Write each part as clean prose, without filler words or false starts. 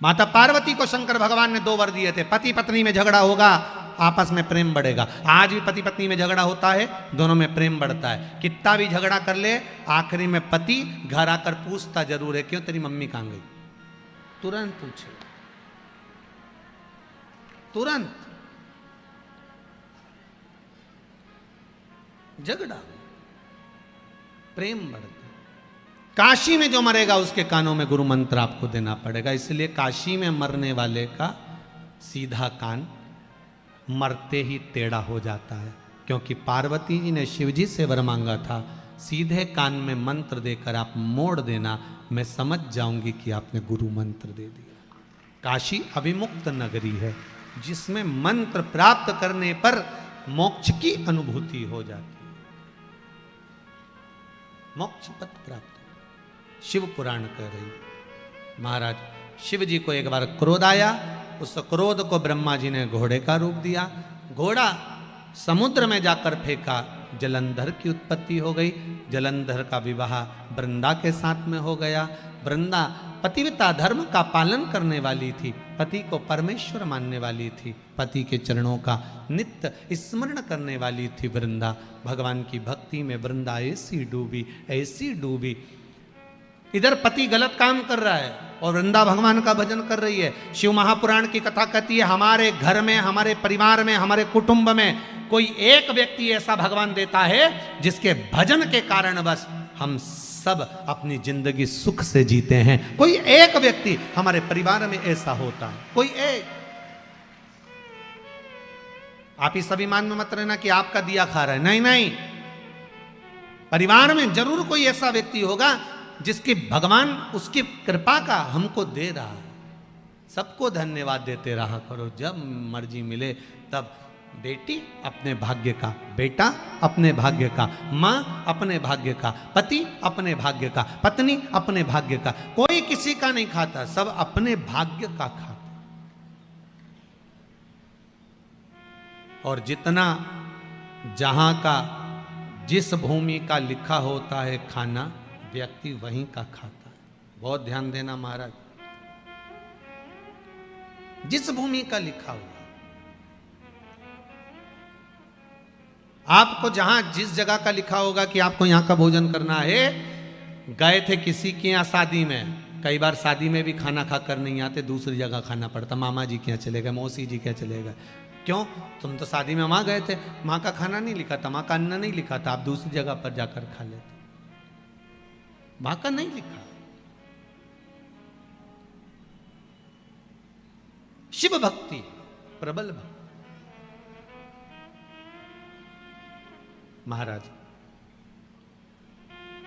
माता पार्वती को शंकर भगवान ने 2 वर दिए थे, पति पत्नी में झगड़ा होगा, आपस में प्रेम बढ़ेगा। आज भी पति पत्नी में झगड़ा होता है, दोनों में प्रेम बढ़ता है। कितना भी झगड़ा कर ले, आखिरी में पति घर आकर पूछता जरूर है, क्यों तेरी मम्मी कहां गई? तुरंत पूछे, तुरंत झगड़ा, प्रेम बढ़ता। काशी में जो मरेगा उसके कानों में गुरु मंत्र आपको देना पड़ेगा। इसलिए काशी में मरने वाले का सीधा कान मरते ही टेढ़ा हो जाता है, क्योंकि पार्वती जी ने शिव जी से वर मांगा था, सीधे कान में मंत्र देकर आप मोड़ देना, मैं समझ जाऊंगी कि आपने गुरु मंत्र दे दिया। काशी अविमुक्त नगरी है, जिसमें मंत्र प्राप्त करने पर मोक्ष की अनुभूति हो जाती है, मोक्ष पद प्राप्त। शिव पुराण कह रही, महाराज शिव जी को एक बार क्रोध आया, उस क्रोध को ब्रह्मा जी ने घोड़े का रूप दिया, घोड़ा समुद्र में जाकर फेंका, जलंधर की उत्पत्ति हो गई। जलंधर का विवाह वृंदा के साथ में हो गया। वृंदा पतिव्रता धर्म का पालन करने वाली थी, पति को परमेश्वर मानने वाली थी, पति के चरणों का नित्य स्मरण करने वाली थी वृंदा। भगवान की भक्ति में वृंदा ऐसी डूबी, ऐसी डूबी। इधर पति गलत काम कर रहा है और वृंदा भगवान का भजन कर रही है। शिव महापुराण की कथा कहती है, हमारे घर में, हमारे परिवार में, हमारे कुटुंब में कोई एक व्यक्ति ऐसा भगवान देता है जिसके भजन के कारण बस हम सब अपनी जिंदगी सुख से जीते हैं। कोई एक व्यक्ति हमारे परिवार में ऐसा होता है, कोई एक। आप इस अभिमान में मत रहना कि आपका दिया खा रहा है, नहीं नहीं, परिवार में जरूर कोई ऐसा व्यक्ति होगा जिसकी भगवान उसकी कृपा का हमको दे रहा है। सबको धन्यवाद देते रहा करो, जब मर्जी मिले तब। बेटी अपने भाग्य का, बेटा अपने भाग्य का, माँ अपने भाग्य का, पति अपने भाग्य का, पत्नी अपने भाग्य का। कोई किसी का नहीं खाता, सब अपने भाग्य का खाता। और जितना जहां का, जिस भूमि का लिखा होता है खाना, व्यक्ति वहीं का खाता है। बहुत ध्यान देना महाराज, जिस भूमि का लिखा हुआ, आपको जहां जिस जगह का लिखा होगा कि आपको यहां का भोजन करना है। गए थे किसी के यहां शादी में, कई बार शादी में भी खाना खाकर नहीं आते, दूसरी जगह खाना पड़ता। मामा जी के यहाँ चले गए, मौसी जी के यहाँ चले गए। क्यों? तुम तो शादी में वहां गए थे, वहां का खाना नहीं लिखा था, वहां का अन्न नहीं लिखा था, आप दूसरी जगह पर जाकर खा लेते, वहां का नहीं लिखा। शिव भक्ति प्रबल भक्ति। महाराज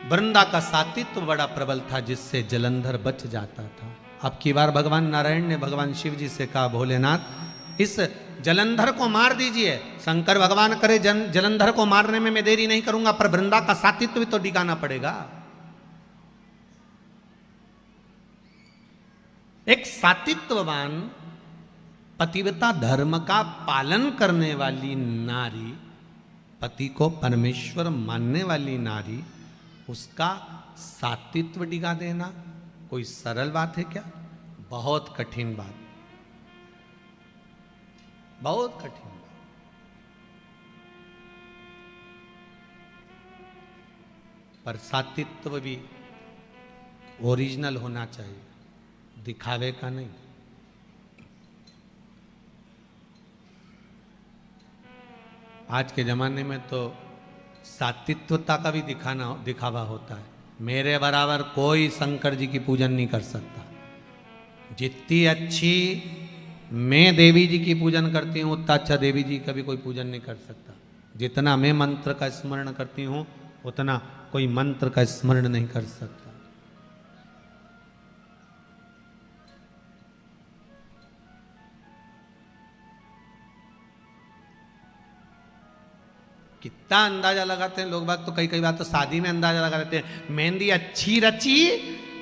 वृंदा का सातित्व बड़ा प्रबल था, जिससे जलंधर बच जाता था। अब की बार भगवान नारायण ने भगवान शिव जी से कहा, भोलेनाथ इस जलंधर को मार दीजिए। शंकर भगवान करे जलंधर को मारने में मैं देरी नहीं करूंगा, पर वृंदा का सातित्व भी तो डिगाना पड़ेगा। एक सातित्ववान पतिव्रता धर्म का पालन करने वाली नारी, पति को परमेश्वर मानने वाली नारी, उसका सातित्व डिगा देना कोई सरल बात है क्या? बहुत कठिन बात, बहुत कठिन बात। पर सातित्व भी ओरिजिनल होना चाहिए, दिखावे का नहीं। आज के ज़माने में तो सात्विकता का भी दिखावा होता है। मेरे बराबर कोई शंकर जी की पूजन नहीं कर सकता। जितनी अच्छी मैं देवी जी की पूजन करती हूँ, उतना अच्छा देवी जी का भी कोई पूजन नहीं कर सकता। जितना मैं मंत्र का स्मरण करती हूँ, उतना कोई मंत्र का स्मरण नहीं कर सकता। कितना अंदाजा लगाते हैं लोग बात, तो कई बार तो शादी में अंदाजा लगा लेते हैं। मेहंदी अच्छी रची,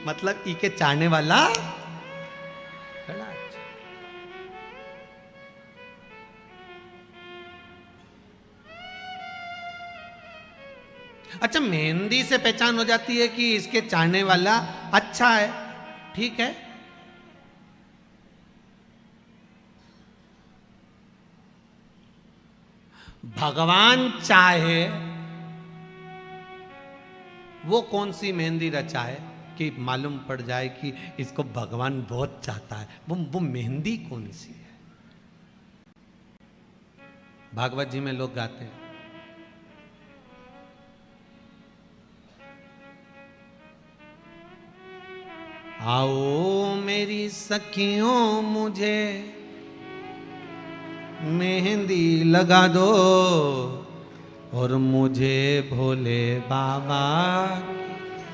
मतलब ई के चाहने वाला बड़ा अच्छा। अच्छा, मेहंदी से पहचान हो जाती है कि इसके चाहने वाला अच्छा है, ठीक है, भगवान चाहे वो कौन सी मेहंदी रचाए कि मालूम पड़ जाए कि इसको भगवान बहुत चाहता है, वो मेहंदी कौन सी है। भागवत जी में लोग गाते हैं, आओ मेरी सखियों मुझे मेहंदी लगा दो और मुझे भोले बाबा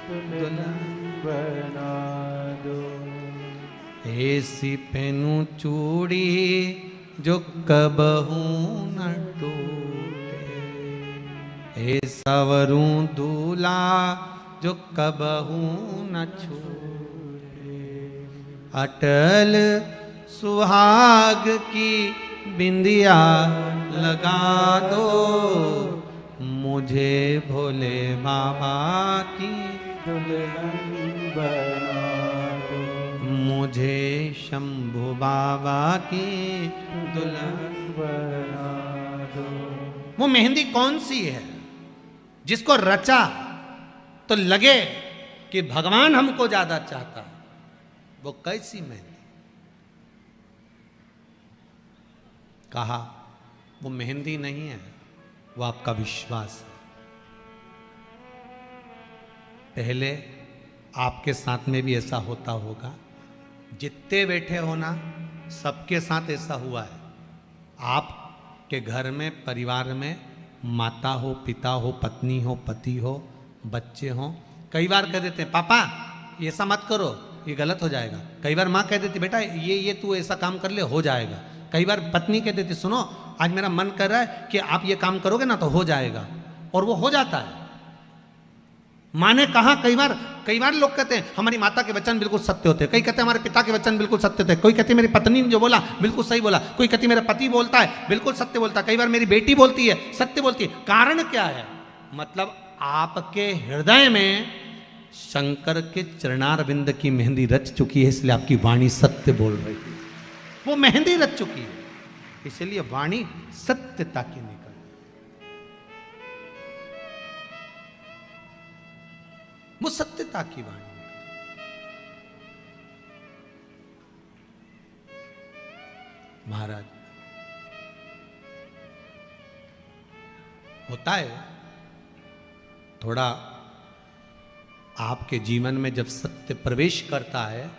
दुल्हन बना दो। ऐसी पहनूं चूड़ी जो कबहू न टूटे, ऐसा वरूं दूल्हा जो कबहू न छूटे। अटल सुहाग की बिंदिया लगा दो, मुझे भोले बाबा की दुल्हन बना दो, मुझे शंभू बाबा की दुल्हन बना दो। वो मेहंदी कौन सी है जिसको रचा तो लगे कि भगवान हमको ज्यादा चाहता है? वो कैसी मेहंदी? कहा वो मेहंदी नहीं है, वो आपका विश्वास है। पहले आपके साथ में भी ऐसा होता होगा, जितने बैठे हो ना सबके साथ ऐसा हुआ है। आपके घर में परिवार में माता हो, पिता हो, पत्नी हो, पति हो, बच्चे हो, कई बार कह देते हैं पापा ये ऐसा मत करो, ये गलत हो जाएगा। कई बार माँ कह देती बेटा ये तू ऐसा काम कर ले, हो जाएगा। कई बार पत्नी कह देती सुनो आज मेरा मन कर रहा है कि आप ये काम करोगे ना तो हो जाएगा, और वो हो जाता है। माँ ने कहा कई बार लोग कहते हैं हमारी माता के वचन बिल्कुल सत्य होते हैं, कई कहते हैं हमारे पिता के वचन बिल्कुल सत्य होते हैं, कोई कहते हैं मेरी पत्नी ने जो बोला बिल्कुल सही बोला, कोई कहती मेरा पति बोलता है बिल्कुल सत्य बोलता है, कई बार मेरी बेटी बोलती है सत्य बोलती है। कारण क्या है? मतलब आपके हृदय में शंकर के चरणारविंद की मेहंदी रच चुकी है, इसलिए आपकी वाणी सत्य बोल रही है। वो मेहंदी रच चुकी है, इसलिए वाणी सत्यता की निकल। वो सत्यता की वाणी। महाराज होता है थोड़ा आपके जीवन में जब सत्य प्रवेश करता है,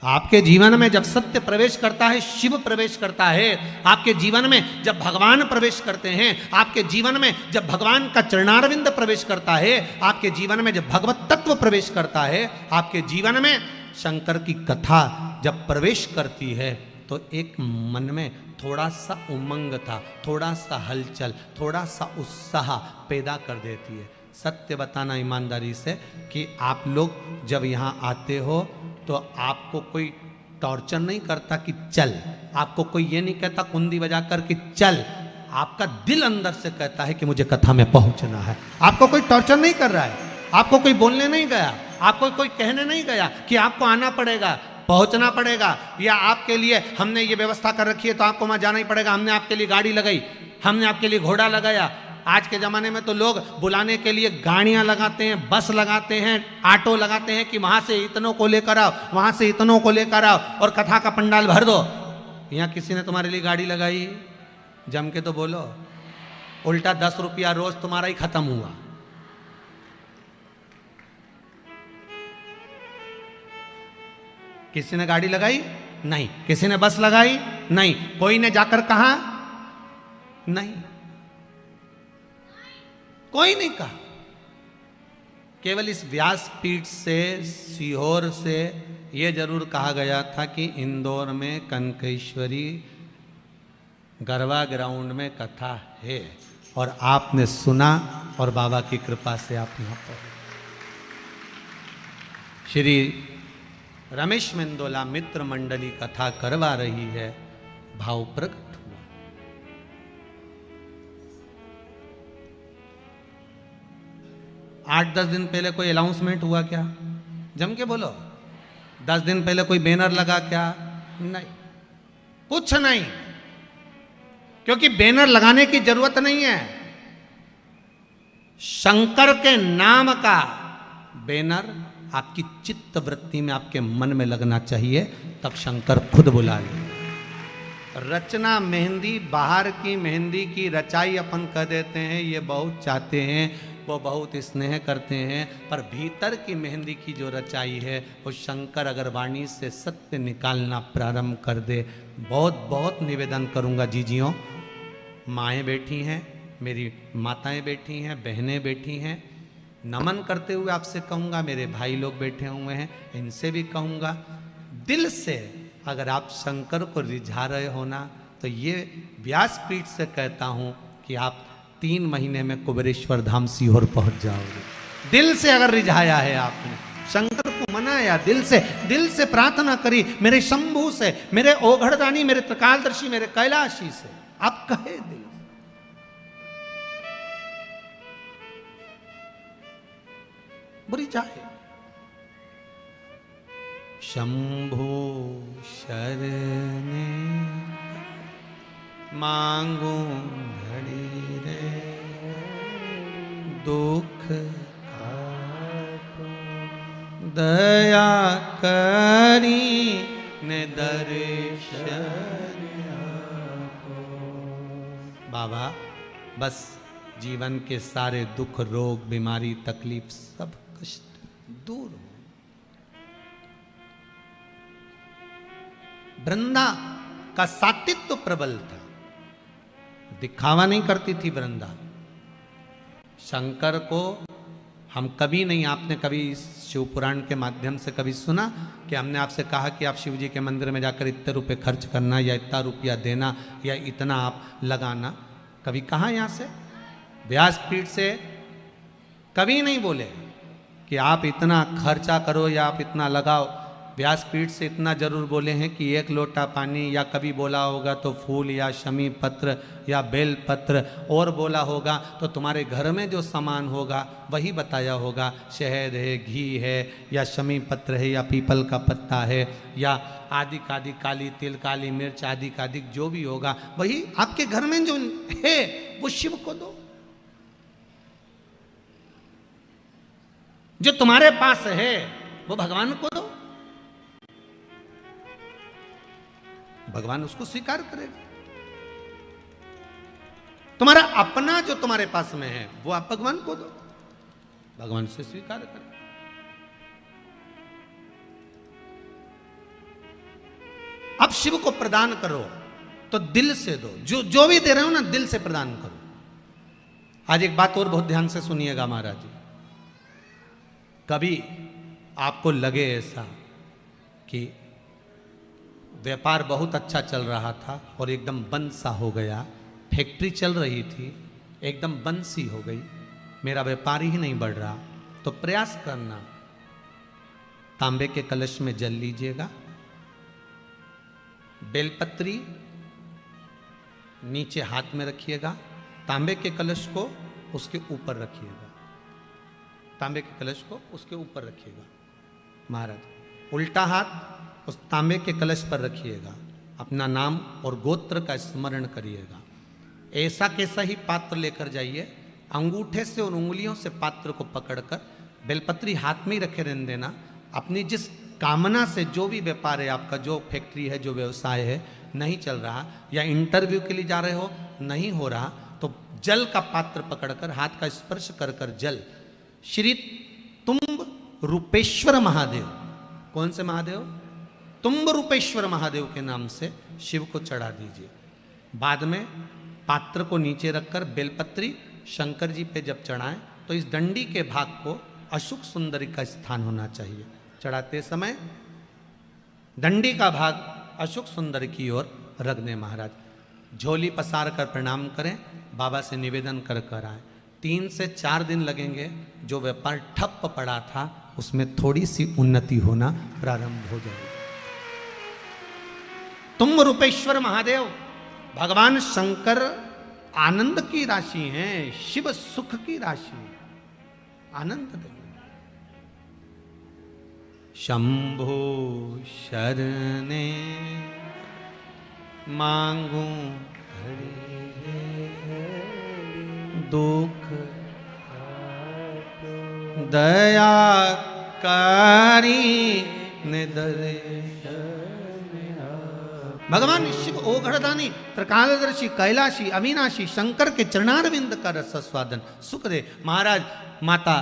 आपके जीवन में जब सत्य प्रवेश करता है, शिव प्रवेश करता है, आपके जीवन में जब भगवान प्रवेश करते हैं, आपके जीवन में जब भगवान का चरणारविंद प्रवेश करता है, आपके जीवन में जब भगवत तत्व प्रवेश करता है, आपके जीवन में शंकर की कथा जब प्रवेश करती है, तो एक मन में थोड़ा सा उमंग था, थोड़ा सा हलचल, थोड़ा सा उत्साह पैदा कर देती है। सत्य बताना ईमानदारी से कि आप लोग जब यहाँ आते हो तो आपको कोई टॉर्चर नहीं करता कि चल, आपको कोई ये नहीं कहता कुंडी बजा कर कि चल, आपका दिल अंदर से कहता है कि मुझे कथा में पहुंचना है। आपको कोई टॉर्चर नहीं कर रहा है, आपको कोई बोलने नहीं गया, आपको कोई कहने नहीं गया कि आपको आना पड़ेगा, पहुंचना पड़ेगा, या आपके लिए हमने ये व्यवस्था कर रखी है तो आपको वहां जाना ही पड़ेगा, हमने आपके लिए गाड़ी लगाई, हमने आपके लिए घोड़ा लगाया। आज के ज़माने में तो लोग बुलाने के लिए गाड़ियां लगाते हैं, बस लगाते हैं, ऑटो लगाते हैं कि वहाँ से इतनों को लेकर आओ, वहाँ से इतनों को लेकर आओ और कथा का पंडाल भर दो। यहाँ किसी ने तुम्हारे लिए गाड़ी लगाई? जम के तो बोलो। उल्टा 10 रुपया रोज तुम्हारा ही खत्म हुआ। किसी ने गाड़ी लगाई? नहीं। किसी ने बस लगाई? नहीं। कोई ने जाकर कहा? नहीं, कोई नहीं कहा। केवल इस व्यासपीठ से, सीहोर से यह जरूर कहा गया था कि इंदौर में कनकेश्वरी गरबा ग्राउंड में कथा है, और आपने सुना और बाबा की कृपा से आप यहाँ पर। श्री रमेश मेंदोला मित्र मंडली कथा करवा रही है, भाव प्रकट। 8-10 दिन पहले कोई अनाउंसमेंट हुआ क्या? जम के बोलो। 10 दिन पहले कोई बैनर लगा क्या? नहीं, कुछ नहीं। क्योंकि बैनर लगाने की जरूरत नहीं है। शंकर के नाम का बैनर आपकी चित्त वृत्ति में, आपके मन में लगना चाहिए, तब शंकर खुद बुला ले। रचना मेहंदी, बाहर की मेहंदी की रचाई अपन कह देते हैं, ये बहुत चाहते हैं, वो बहुत स्नेह करते हैं, पर भीतर की मेहंदी की जो रचाई है वो शंकर अगर वाणी से सत्य निकालना प्रारंभ कर दे। बहुत बहुत निवेदन करूंगा जीजियों, माएँ बैठी हैं, मेरी माताएं बैठी हैं, बहनें बैठी हैं, नमन करते हुए आपसे कहूँगा, मेरे भाई लोग बैठे हुए हैं, इनसे भी कहूँगा, दिल से अगर आप शंकर को रिझा रहे हो ना, तो ये व्यासपीठ से कहता हूँ कि आप 3 महीने में कुबेरेश्वर धाम सीहोर पहुँच जाओगे। दिल से अगर रिझाया है आपने, शंकर को मनाया, दिल से प्रार्थना करी, मेरे शंभू से, मेरे ओघड़दानी, मेरे त्रिकालदर्शी, मेरे कैलाशी से आप कहे दिल, बुरी चाहे। शंभो शरणे मांगू घड़ी रे, दुख दया करी ने दर्शन। बाबा बस जीवन के सारे दुख, रोग, बीमारी, तकलीफ, सब कष्ट दूर हो। वृंदा का सातित्व प्रबल था, दिखावा नहीं करती थी वृंदा। शंकर को हम कभी नहीं, आपने कभी शिव पुराण के माध्यम से कभी सुना कि हमने आपसे कहा कि आप शिव जी के मंदिर में जाकर इतने रुपए खर्च करना, या इतना रुपया देना, या इतना आप लगाना? कभी कहा यहाँ से व्यासपीठ से कभी नहीं बोले कि आप इतना खर्चा करो या आप इतना लगाओ। व्यासपीठ से इतना जरूर बोले हैं कि 1 लोटा पानी, या कभी बोला होगा तो फूल या शमी पत्र या बेल पत्र, और बोला होगा तो तुम्हारे घर में जो सामान होगा वही बताया होगा, शहद है, घी है, या शमी पत्र है, या पीपल का पत्ता है, या आदि कादि, काली तिल, काली मिर्च, आदि कादि जो भी होगा वही आपके घर में जो है वो शिव को दो। जो तुम्हारे पास है वो भगवान को दो, भगवान उसको स्वीकार करेगा। तुम्हारा अपना जो तुम्हारे पास में है वो आप भगवान को दो, भगवान से स्वीकार करें। अब शिव को प्रदान करो तो दिल से दो, जो भी दे रहे हो ना दिल से प्रदान करो। आज एक बात और बहुत ध्यान से सुनिएगा महाराज जी, कभी आपको लगे ऐसा कि व्यापार बहुत अच्छा चल रहा था और एकदम बंद सा हो गया, फैक्ट्री चल रही थी एकदम बंद सी हो गई, मेरा व्यापार ही नहीं बढ़ रहा, तो प्रयास करना, तांबे के कलश में जल लीजिएगा, बेलपत्री नीचे हाथ में रखिएगा, तांबे के कलश को उसके ऊपर रखिएगा, तांबे के कलश को उसके ऊपर रखिएगा महाराज, उल्टा हाथ उस तांबे के कलश पर रखिएगा, अपना नाम और गोत्र का स्मरण करिएगा। ऐसा कैसा ही पात्र लेकर जाइए, अंगूठे से और उंगलियों से पात्र को पकड़कर बेलपत्री हाथ में ही रखे रहने देना। अपनी जिस कामना से जो भी व्यापार है आपका, जो फैक्ट्री है, जो व्यवसाय है नहीं चल रहा, या इंटरव्यू के लिए जा रहे हो नहीं हो रहा, तो जल का पात्र पकड़कर हाथ का स्पर्श कर कर जल श्री तुम्ब रूपेश्वर महादेव, कौन से महादेव? तुम्ब रूपेश्वर महादेव के नाम से शिव को चढ़ा दीजिए। बाद में पात्र को नीचे रखकर बेलपत्री शंकर जी पे जब चढ़ाएं तो इस डंडी के भाग को अशुक सुंदरी का स्थान होना चाहिए। चढ़ाते समय डंडी का भाग अशुक सुंदरी की ओर रख दें महाराज। झोली पसार कर प्रणाम करें, बाबा से निवेदन कर कर आए। 3 से 4 दिन लगेंगे, जो व्यापार ठप पड़ा था उसमें थोड़ी सी उन्नति होना प्रारंभ हो जाएगी। तुम रूपेश्वर महादेव भगवान शंकर आनंद की राशि हैं, शिव सुख की राशि, आनंद देंगे। शंभो शरणे मांगू हरि दुख दया कारी निदरे। भगवान शिव ओघड़दानी त्रिकालदर्शी कैलाशी अविनाशी शंकर के चरणारविंद का रस स्वादन सुख दे। महाराज माता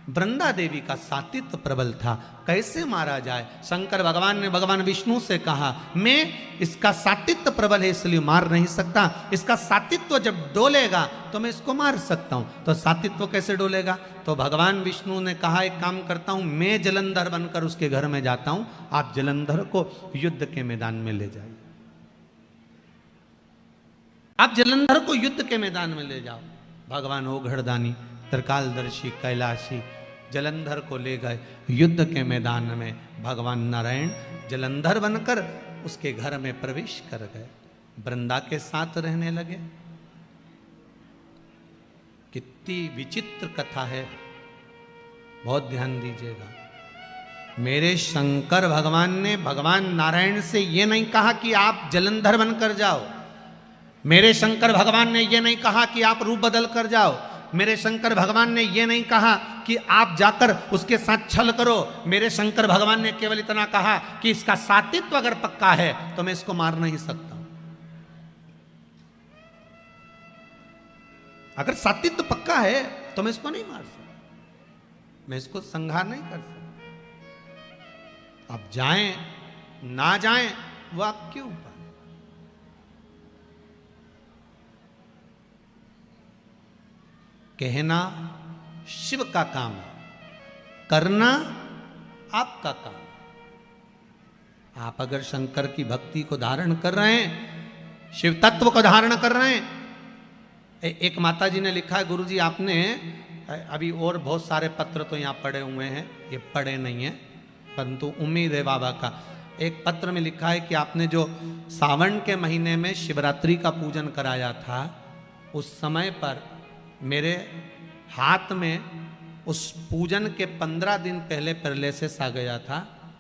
वृंदा देवी का सातित्व प्रबल था, कैसे मारा जाए। शंकर भगवान ने भगवान विष्णु से कहा मैं इसका सातित्व प्रबल है इसलिए मार नहीं सकता, इसका सातित्व जब डोलेगा तो मैं इसको मार सकता हूं। तो सातित्व कैसे डोलेगा? तो भगवान विष्णु ने कहा एक काम करता हूं, मैं जलंधर बनकर उसके घर में जाता हूं, आप जलंधर को युद्ध के मैदान में ले जाइए। आप जलंधर को युद्ध के मैदान में ले जाओ। भगवान ओघड़दानी त्रिकालदर्शी कैलाशी जलंधर को ले गए युद्ध के मैदान में। भगवान नारायण जलंधर बनकर उसके घर में प्रवेश कर गए, वृंदा के साथ रहने लगे। कितनी विचित्र कथा है, बहुत ध्यान दीजिएगा। मेरे शंकर भगवान ने भगवान नारायण से ये नहीं कहा कि आप जलंधर बनकर जाओ, मेरे शंकर भगवान ने ये नहीं कहा कि आप रूप बदल कर जाओ, मेरे शंकर भगवान ने ये नहीं कहा कि आप जाकर उसके साथ छल करो। मेरे शंकर भगवान ने केवल इतना कहा कि इसका सातित्व अगर पक्का है तो मैं इसको मार नहीं सकता। अगर सातित्व पक्का है तो मैं इसको नहीं मार सकता, मैं इसको संहार नहीं कर सकता। अब जाएं ना जाएं वो आपके ऊपर। कहना शिव का काम है, करना आपका काम। आप अगर शंकर की भक्ति को धारण कर रहे हैं, शिव तत्व को धारण कर रहे हैं। एक माता जी ने लिखा है, गुरुजी आपने अभी और बहुत सारे पत्र तो यहाँ पड़े हुए हैं, ये पढ़े नहीं हैं परंतु उम्मीद है बाबा का। एक पत्र में लिखा है कि आपने जो सावन के महीने में शिवरात्रि का पूजन कराया था, उस समय पर मेरे हाथ में उस पूजन के 15 दिन पहले पैरालिसिस आ गया था,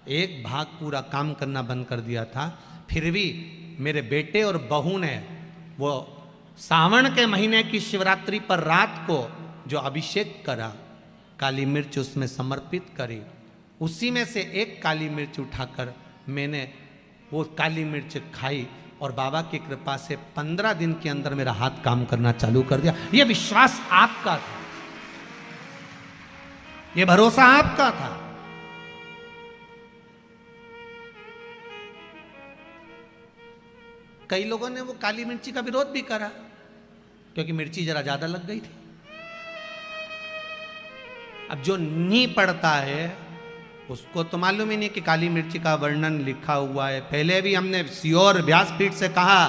एक भाग पूरा काम करना बंद कर दिया था। फिर भी मेरे बेटे और बहू ने वो सावन के महीने की शिवरात्रि पर रात को जो अभिषेक करा, काली मिर्च उसमें समर्पित करी, उसी में से एक काली मिर्च उठाकर मैंने वो काली मिर्च खाई और बाबा की कृपा से 15 दिन के अंदर मेरा हाथ काम करना चालू कर दिया। ये विश्वास आपका था, ये भरोसा आपका था। कई लोगों ने वो काली मिर्ची का विरोध भी करा क्योंकि मिर्ची जरा ज्यादा लग गई थी। अब जो नी पड़ता है उसको तो मालूम ही नहीं कि काली मिर्ची का वर्णन लिखा हुआ है। पहले भी हमने सियोर व्यासपीठ से कहा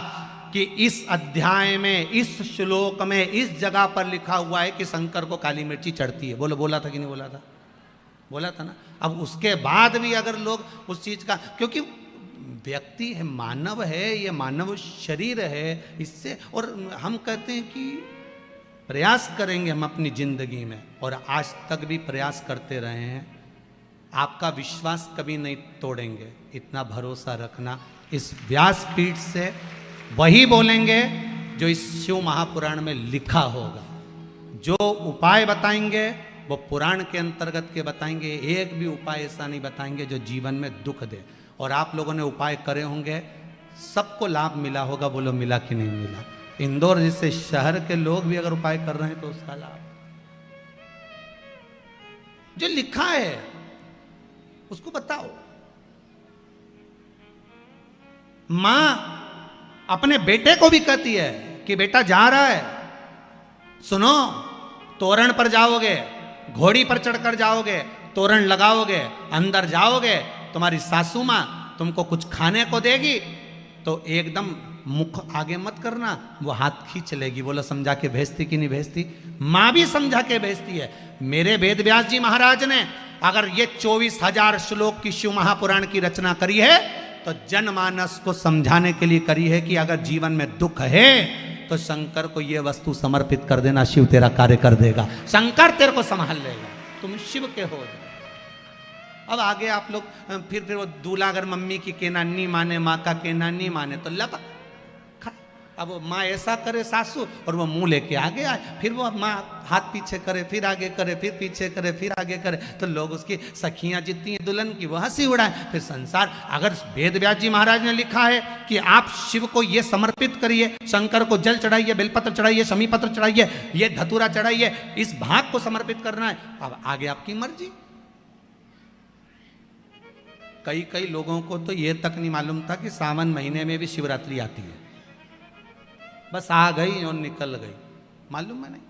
कि इस अध्याय में, इस श्लोक में, इस जगह पर लिखा हुआ है कि शंकर को काली मिर्ची चढ़ती है। बोला था कि नहीं बोला था? बोला था ना। अब उसके बाद भी अगर लोग उस चीज का, क्योंकि व्यक्ति है, मानव है, ये मानव शरीर है, इससे और हम कहते हैं कि प्रयास करेंगे हम अपनी जिंदगी में, और आज तक भी प्रयास करते रहे हैं। आपका विश्वास कभी नहीं तोड़ेंगे, इतना भरोसा रखना। इस व्यासपीठ से वही बोलेंगे जो इस शिव महापुराण में लिखा होगा। जो उपाय बताएंगे वो पुराण के अंतर्गत के बताएंगे, एक भी उपाय ऐसा नहीं बताएंगे जो जीवन में दुख दे। और आप लोगों ने उपाय करे होंगे, सबको लाभ मिला होगा। बोलो मिला कि नहीं मिला? इंदौर जैसे शहर के लोग भी अगर उपाय कर रहे हैं तो उसका लाभ, जो लिखा है उसको बताओ। मां अपने बेटे को भी कहती है कि बेटा जा रहा है, सुनो, तोरण पर जाओगे, घोड़ी पर चढ़कर जाओगे, तोरण लगाओगे, अंदर जाओगे, तुम्हारी सासू मां तुमको कुछ खाने को देगी तो एकदम मुख आगे मत करना, वो हाथ खींच लेगी। बोलो समझा के भेजती कि नहीं भेजती? मां भी समझा के भेजती है। मेरे वेद व्यास जी महाराज ने अगर ये 24,000 श्लोक की शिव महापुराण की रचना करी है तो जनमानस को समझाने के लिए करी है कि अगर जीवन में दुख है तो शंकर को ये वस्तु समर्पित कर देना, शिव तेरा कार्य कर देगा, शंकर तेरे को संभाल लेगा, तुम शिव के हो जाओ। अब आगे आप लोग फिर वो दूल्हा अगर मम्मी की कहना नहीं माने, माँ का कहना नहीं माने तो लपक अब वो माँ ऐसा करे सासू और वो मुंह लेके आगे आए, फिर वो माँ हाथ पीछे करे, फिर आगे करे, फिर पीछे करे, फिर आगे करे, तो लोग उसकी सखियां जितनी हैं दुल्हन की वो हंसी उड़ाए। फिर संसार, अगर वेद व्यास जी महाराज ने लिखा है कि आप शिव को ये समर्पित करिए, शंकर को जल चढ़ाइए, बेलपत्र चढ़ाइए, शमी पत्र चढ़ाइए, ये धतूरा चढ़ाइए, इस भाग को समर्पित करना है, अब आगे आपकी मर्जी। कई कई लोगों को तो ये तक नहीं मालूम था कि सावन महीने में भी शिवरात्रि आती है, बस आ गई और निकल गई, मालूम है नहीं।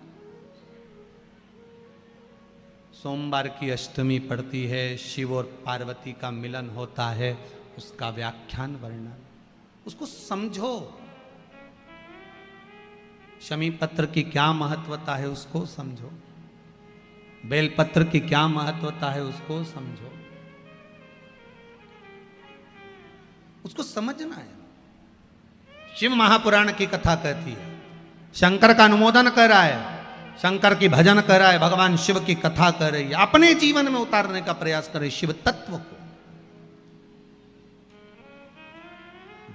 सोमवार की अष्टमी पड़ती है, शिव और पार्वती का मिलन होता है, उसका व्याख्यान वर्णन, उसको समझो। शमी पत्र की क्या महत्वता है उसको समझो, बेलपत्र की क्या महत्वता है उसको समझो, उसको समझना है। शिव महापुराण की कथा कहती है, शंकर का अनुमोदन कर रहा है, शंकर की भजन कर रहा है, भगवान शिव की कथा कर रही है, अपने जीवन में उतारने का प्रयास करे शिव तत्व को।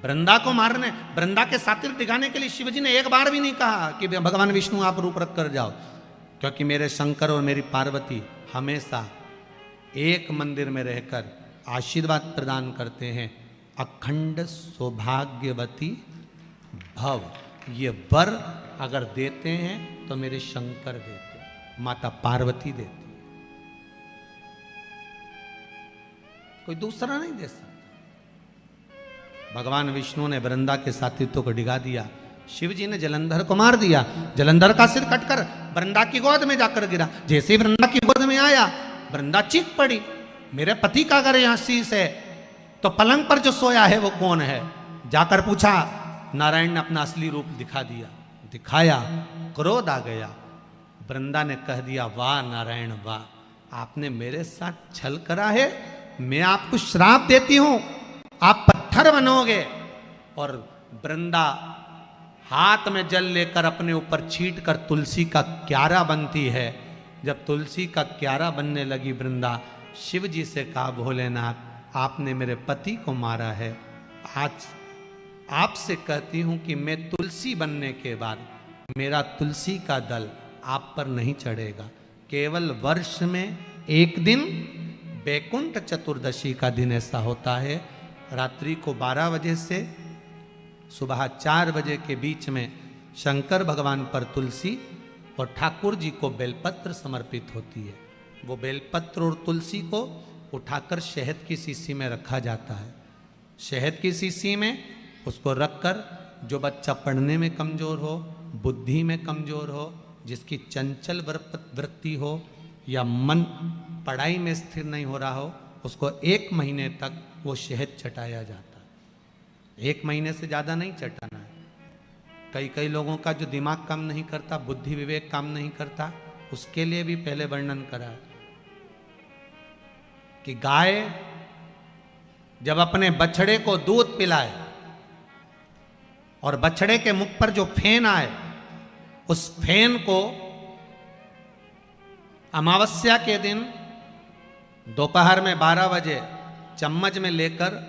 वृंदा को मारने, वृंदा के सातिर दिखाने के लिए शिवजी ने एक बार भी नहीं कहा कि भगवान विष्णु आप रूप रख कर जाओ, क्योंकि मेरे शंकर और मेरी पार्वती हमेशा एक मंदिर में रहकर आशीर्वाद प्रदान करते हैं, अखंड सौभाग्यवती भव। ये वर अगर देते हैं तो मेरे शंकर देते, माता पार्वती देती, कोई दूसरा नहीं दे सकता। भगवान विष्णु ने वृंदा के साथित्व को डिगा दिया, शिव जी ने जलंधर को मार दिया, जलंधर का सिर कटकर वृंदा की गोद में जाकर गिरा। जैसे ही वृंदा की गोद में आया, वृंदा चीख पड़ी, मेरे पति का अगर यहां शीश है तो पलंग पर जो सोया है वो कौन है? जाकर पूछा, नारायण ने अपना असली रूप दिखा दिया, दिखाया, क्रोध आ गया। वृंदा ने कह दिया, वाह नारायण वाह, आपने मेरे साथ छल करा है, मैं आपको श्राप देती हूं, आप पत्थर बनोगे। और वृंदा हाथ में जल लेकर अपने ऊपर छीट कर तुलसी का क्यारा बनती है। जब तुलसी का क्यारा बनने लगी वृंदा, शिव जी से कहा, भोलेनाथ आपने मेरे पति को मारा है, आज आपसे कहती हूं कि मैं तुलसी बनने के बाद मेरा तुलसी का दल आप पर नहीं चढ़ेगा, केवल वर्ष में एक दिन बैकुंठ चतुर्दशी का दिन ऐसा होता है, रात्रि को 12 बजे से सुबह 4 बजे के बीच में शंकर भगवान पर तुलसी और ठाकुर जी को बेलपत्र समर्पित होती है। वो बेलपत्र और तुलसी को उठाकर शहद की शीशी में रखा जाता है। शहद की शीशी में उसको रखकर जो बच्चा पढ़ने में कमज़ोर हो, बुद्धि में कमज़ोर हो, जिसकी चंचल वृत्ति हो या मन पढ़ाई में स्थिर नहीं हो रहा हो, उसको 1 महीने तक वो शहद चटाया जाता है। 1 महीने से ज़्यादा नहीं चटाना है। कई लोगों का जो दिमाग काम नहीं करता, बुद्धि विवेक काम नहीं करता, उसके लिए भी पहले वर्णन करा है कि गाय जब अपने बछड़े को दूध पिलाए और बछड़े के मुख पर जो फेन आए, उस फेन को अमावस्या के दिन दोपहर में 12 बजे चम्मच में लेकर,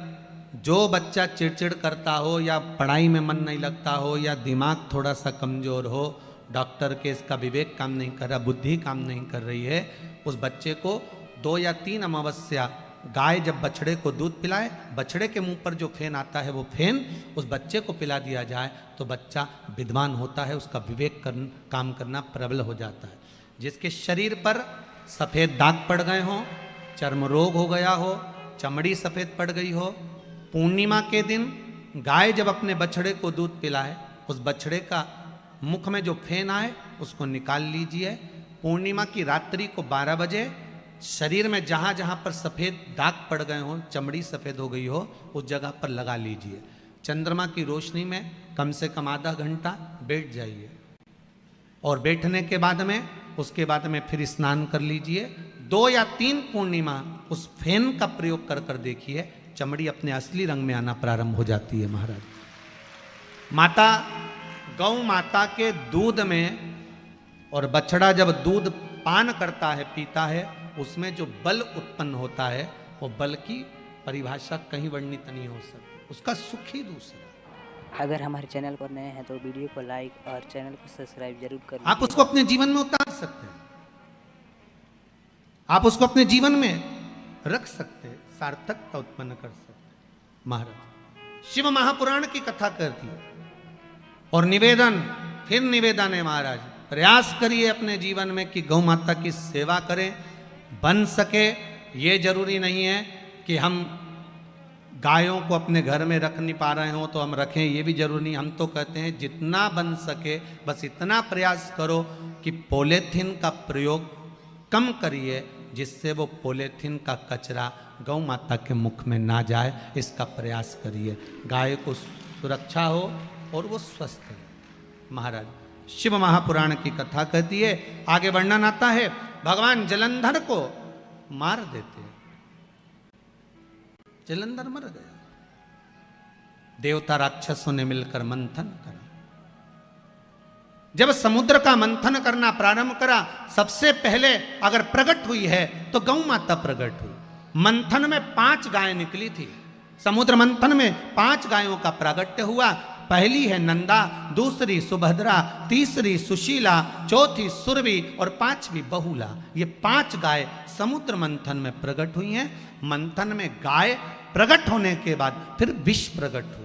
जो बच्चा चिड़चिड़ करता हो या पढ़ाई में मन नहीं लगता हो या दिमाग थोड़ा सा कमजोर हो, डॉक्टर के इसका विवेक काम नहीं कर रहा, बुद्धि काम नहीं कर रही है, उस बच्चे को 2 या 3 अमावस्या गाय जब बछड़े को दूध पिलाए, बछड़े के मुंह पर जो फेन आता है वो फेन उस बच्चे को पिला दिया जाए तो बच्चा विद्वान होता है, उसका विवेक काम करना प्रबल हो जाता है। जिसके शरीर पर सफ़ेद दाग पड़ गए हों, चर्म रोग हो गया हो, चमड़ी सफ़ेद पड़ गई हो, पूर्णिमा के दिन गाय जब अपने बछड़े को दूध पिलाए, उस बछड़े का मुख में जो फेन आए उसको निकाल लीजिए। पूर्णिमा की रात्रि को 12 बजे शरीर में जहाँ जहाँ पर सफ़ेद दाग पड़ गए हों, चमड़ी सफ़ेद हो गई हो, उस जगह पर लगा लीजिए। चंद्रमा की रोशनी में कम से कम आधा घंटा बैठ जाइए और बैठने के बाद में उसके बाद में फिर स्नान कर लीजिए। 2 या 3 पूर्णिमा उस फेन का प्रयोग कर कर देखिए, चमड़ी अपने असली रंग में आना प्रारंभ हो जाती है। महाराज, माता गौ माता के दूध में, और बछड़ा जब दूध पान करता है, पीता है, उसमें जो बल उत्पन्न होता है, वो बल की परिभाषा कहीं वर्णित नहीं हो सकती, उसका सुख ही दूसरा। अगर हमारे चैनल पर नए हैं तो वीडियो को लाइक और चैनल को सब्सक्राइब जरूर कर आप लीजिए। उसको अपने जीवन में उतार सकते हैं, आप उसको अपने जीवन में रख सकते हैं, सार्थकता उत्पन्न कर सकते हैं। महाराज शिव महापुराण की कथा करती है और निवेदन, फिर निवेदन है महाराज, प्रयास करिए अपने जीवन में कि गौ माता की सेवा करें, बन सके। ये जरूरी नहीं है कि हम गायों को अपने घर में रख नहीं पा रहे हो तो हम रखें, ये भी जरूरी नहीं। हम तो कहते हैं जितना बन सके बस इतना प्रयास करो कि पॉलीथीन का प्रयोग कम करिए, जिससे वो पॉलीथीन का कचरा गौ माता के मुख में ना जाए, इसका प्रयास करिए। गाय को सुरक्षा हो और वो स्वस्थ है। महाराज शिव महापुराण की कथा कहती है, आगे वर्णन आता है, भगवान जलंधर को मार देते हैं। जलंधर मर गया, देवता राक्षसों ने मिलकर मंथन करा। जब समुद्र का मंथन करना प्रारंभ करा, सबसे पहले अगर प्रकट हुई है तो गौ माता प्रकट हुई। मंथन में 5 गायें निकली थी, समुद्र मंथन में 5 गायों का प्रागट्य हुआ। पहली है नंदा, दूसरी सुभद्रा, तीसरी सुशीला, चौथी सुरभि और 5वीं बहुला। ये 5 गाय समुद्र मंथन में प्रकट हुई हैं। मंथन में गाय प्रकट होने के बाद फिर विष प्रकट हुआ।